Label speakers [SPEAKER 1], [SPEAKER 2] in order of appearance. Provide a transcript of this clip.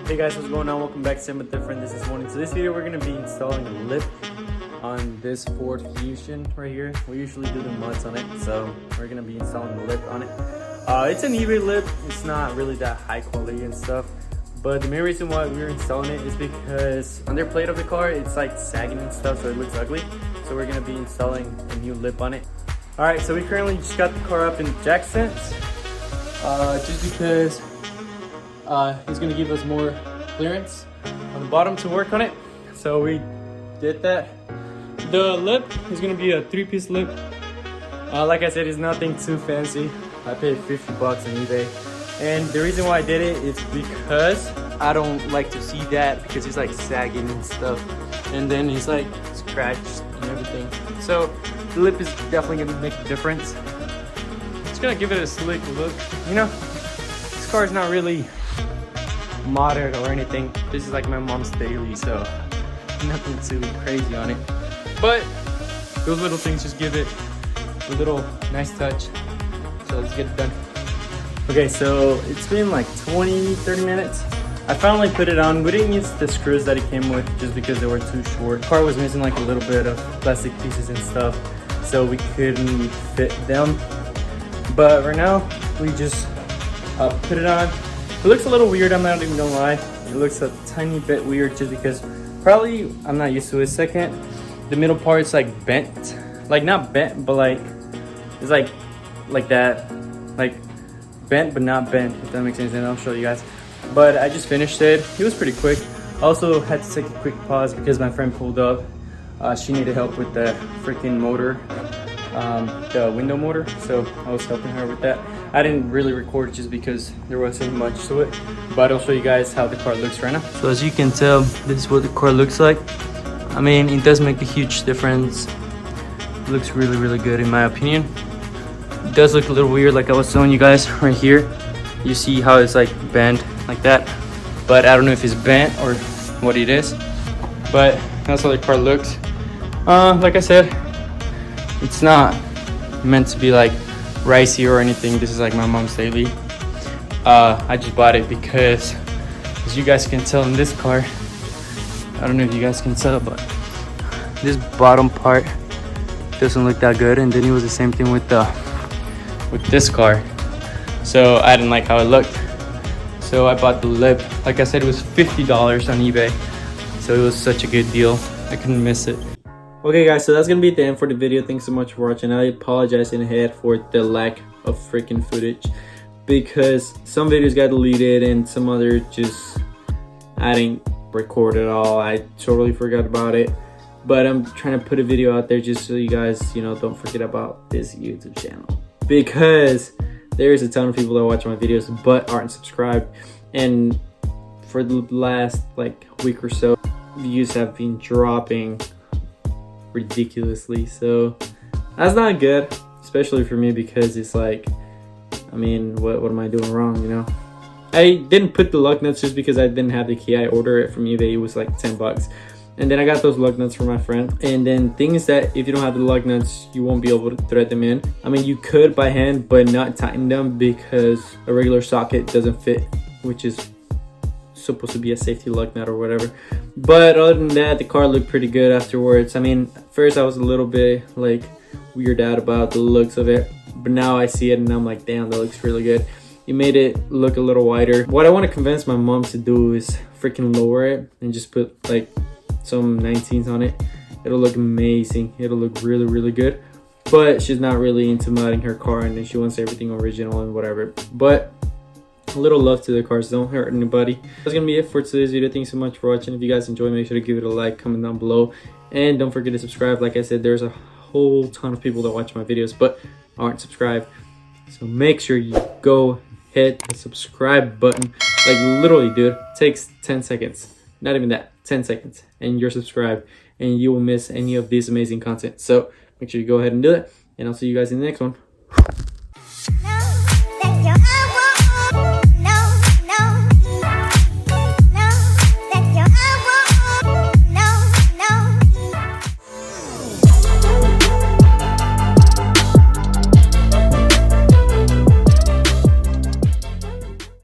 [SPEAKER 1] Hey guys, what's going on? Welcome back to Sim with Different. This is Morning. So this video we're going to be installing a lip on this Ford Fusion right here. We usually do the mods on it, so we're going to be installing the lip on it. It's an eBay lip. It's not really that high quality and stuff, but the main reason why we're installing it is because on their plate of the car it's like sagging and stuff, so it looks ugly. So we're going to be installing a new lip on it. Alright, so we currently just got the car up in jack sense, just because he's going to give us more clearance on the bottom to work on it. So we did that. The lip is going to be a 3-piece lip. Like I said, it's nothing too fancy. I paid 50 bucks on eBay. And the reason why I did it is because I don't like to see that, because it's like sagging and stuff. And then it's like scratched and everything. So the lip is definitely going to make a difference. It's going to give it a slick look. You know, this car is not really modded or anything. This is like my mom's daily, so nothing too crazy on it. But those little things just give it a little nice touch. So let's get it done. Okay, so it's been like 20-30 minutes. I finally put it on. We didn't use the screws that it came with just because they were too short. The car was missing like a little bit of plastic pieces and stuff, so we couldn't fit them. But right now we just put it on. It looks a little weird, I'm not even gonna lie. It looks a tiny bit weird just because probably I'm not used to it. Second, the middle part's like bent. Like not bent, but like it's like that. Like bent but not bent, if that makes any sense. I'll show you guys. But I just finished it. It was pretty quick. I also had to take a quick pause because my friend pulled up. She needed help with the freaking motor, the window motor, so I was helping her with that. I didn't really record it just because there wasn't much to it, but I'll show you guys how the car looks right now. So as you can tell, this is what the car looks like. I mean, it does make a huge difference. It looks really, really good in my opinion. It does look a little weird, like I was showing you guys right here. You see how it's like bent like that, but I don't know if it's bent or what it is, but that's how the car looks. Like I said, it's not meant to be like ricey or anything. This is like my mom's daily. I just bought it because, as you guys can tell in this car, I don't know if you guys can tell, but this bottom part doesn't look that good. And then it was the same thing with this car, so I didn't like how it looked. So I bought the lip. Like I said, it was $50 on eBay, so it was such a good deal. I couldn't miss it. Okay guys, so that's gonna be the end for the video. Thanks so much for watching. I apologize in ahead for the lack of freaking footage, because some videos got deleted and some other just I didn't record at all. I totally forgot about it, but I'm trying to put a video out there just so you guys, you know, don't forget about this YouTube channel, because there's a ton of people that watch my videos but aren't subscribed, and for the last like week or so views have been dropping ridiculously. So that's not good, especially for me, because it's like, I mean, what am I doing wrong, you know? I didn't put the lug nuts just because I didn't have the key. I ordered it from eBay. It was like 10 bucks, and then I got those lug nuts from my friend. And then things that if you don't have the lug nuts, you won't be able to thread them in. I mean, you could by hand but not tighten them, because a regular socket doesn't fit, which is supposed to be a safety lug nut or whatever. But other than that, the car looked pretty good afterwards. I mean, first I was a little bit like weirded out about the looks of it, but now I see it and I'm like, damn, that looks really good. It made it look a little wider. What I want to convince my mom to do is freaking lower it and just put like some 19s on it. It'll look amazing. It'll look really, really good. But she's not really into modding her car, and then she wants everything original and whatever. But a little love to the cars, don't hurt anybody. That's gonna be it for today's video. Thanks so much for watching. If you guys enjoyed, make sure to give it a like, comment down below, and don't forget to subscribe. Like I said, there's a whole ton of people that watch my videos but aren't subscribed, so make sure you go hit the subscribe button. Like literally, dude, it takes 10 seconds, not even that, 10 seconds, and you're subscribed, and you will miss any of this amazing content. So make sure you go ahead and do that, and I'll see you guys in the next one.